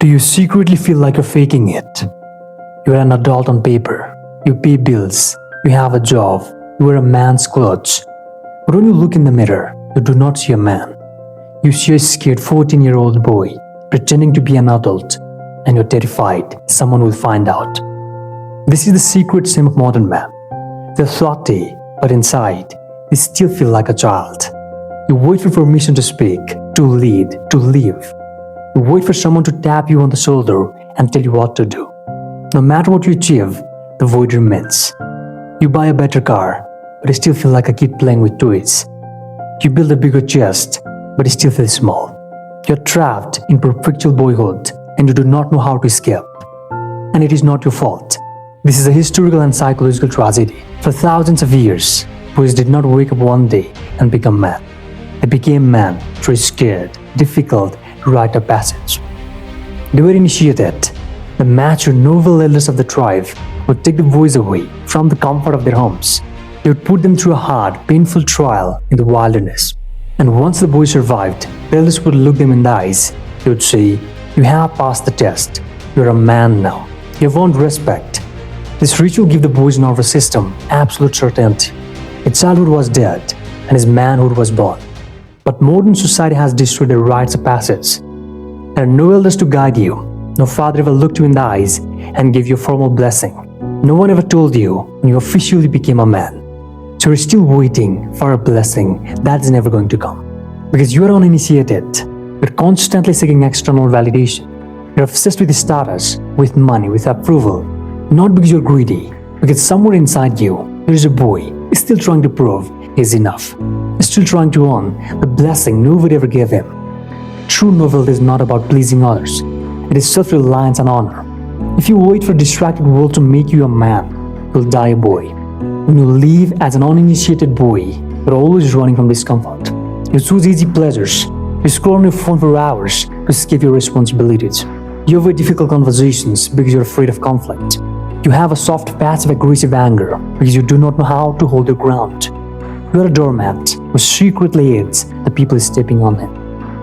Do you secretly feel like you're faking it? You're an adult on paper. You pay bills. You have a job. You wear a man's clothes. But when you look in the mirror, you do not see a man. You see a scared 14-year-old boy pretending to be an adult, and you're terrified someone will find out. This is the secret shame of modern man. They're slutty, but inside, they still feel like a child. You wait for permission to speak, to lead, to live. You wait for someone to tap you on the shoulder and tell you what to do. No matter what you achieve, the void remains. You buy a better car, but you still feel like a kid playing with toys. You build a bigger chest, but you still feel small. You're trapped in perpetual boyhood, and you do not know how to escape. And it is not your fault. This is a historical and psychological tragedy. For thousands of years, boys did not wake up one day and become men. They became men through a scared, difficult rite of passage. They were initiated. The mature, noble elders of the tribe would take the boys away from the comfort of their homes. They would put them through a hard, painful trial in the wilderness. And once the boys survived, the elders would look them in the eyes. They would say, "You have passed the test. You're a man now. You have earned respect." This ritual gave the boy's nervous system absolute certainty. His childhood was dead, and his manhood was born. But modern society has destroyed the rites of passage. There are no elders to guide you. No father ever looked you in the eyes and gave you a formal blessing. No one ever told you when you officially became a man. So you're still waiting for a blessing that is never going to come. Because you are uninitiated. You're constantly seeking external validation. You're obsessed with status, with money, with approval. Not because you're greedy, because somewhere inside you, there is a boy still trying to prove he's enough. Still trying to earn the blessing nobody ever gave him. True novelty is not about pleasing others. It is self-reliance and honor. If you wait for a distracted world to make you a man, you'll die a boy. When you live as an uninitiated boy, you're always running from discomfort. You choose easy pleasures. You scroll on your phone for hours to escape your responsibilities. You avoid difficult conversations because you're afraid of conflict. You have a soft, passive-aggressive anger because you do not know how to hold your ground. You are a doormat who secretly aids the people stepping on him.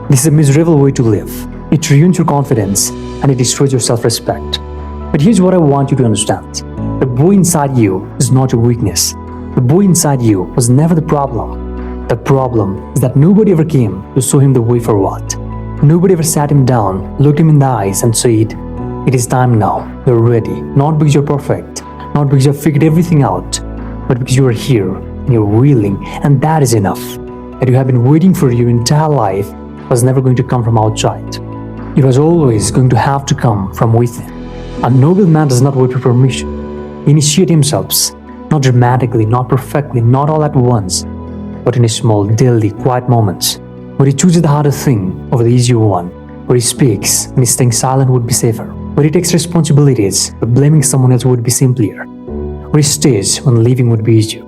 This is a miserable way to live. It ruins your confidence and it destroys your self-respect. But here's what I want you to understand. The boy inside you is not your weakness. The boy inside you was never the problem. The problem is that nobody ever came to show him the way forward. Nobody ever sat him down, looked him in the eyes and said, "It is time now. You're ready." Not because you're perfect, not because you've figured everything out, but because you are here and you're willing, and that is enough. That you have been waiting for your entire life was never going to come from outside. It was always going to have to come from within. A noble man does not wait for permission. He initiates himself, not dramatically, not perfectly, not all at once, but in small, daily, quiet moments, where he chooses the harder thing over the easier one, where he speaks and staying silent would be safer, where he takes responsibilities but blaming someone else would be simpler, where he stays when leaving would be easier.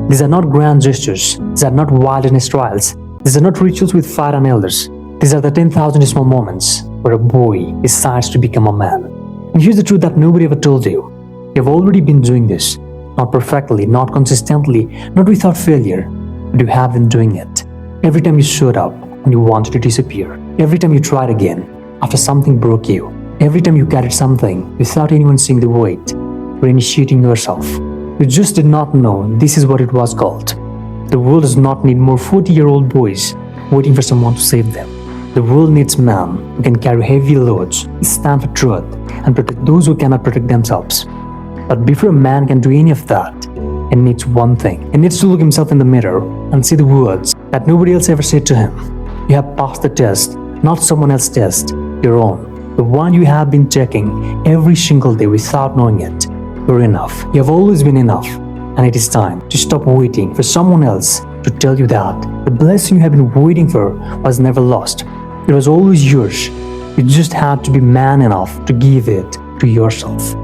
These are not grand gestures. These are not wilderness trials. These are not rituals with fire and elders. These are the 10,000 small moments where a boy decides to become a man. And here's the truth that nobody ever told you. You have already been doing this. Not perfectly, not consistently, not without failure, but you have been doing it. Every time you showed up when you wanted to disappear. Every time you tried again after something broke you. Every time you carried something without anyone seeing the weight. You're initiating yourself. You just did not know this is what it was called. The world does not need more 40-year-old boys waiting for someone to save them. The world needs men who can carry heavy loads, stand for truth, and protect those who cannot protect themselves. But before a man can do any of that, he needs one thing. He needs to look himself in the mirror and say the words that nobody else ever said to him. You have passed the test, not someone else's test, your own. The one you have been checking every single day without knowing it. You're enough. You have always been enough. And it is time to stop waiting for someone else to tell you that the blessing you have been waiting for was never lost. It was always yours. You just had to be man enough to give it to yourself.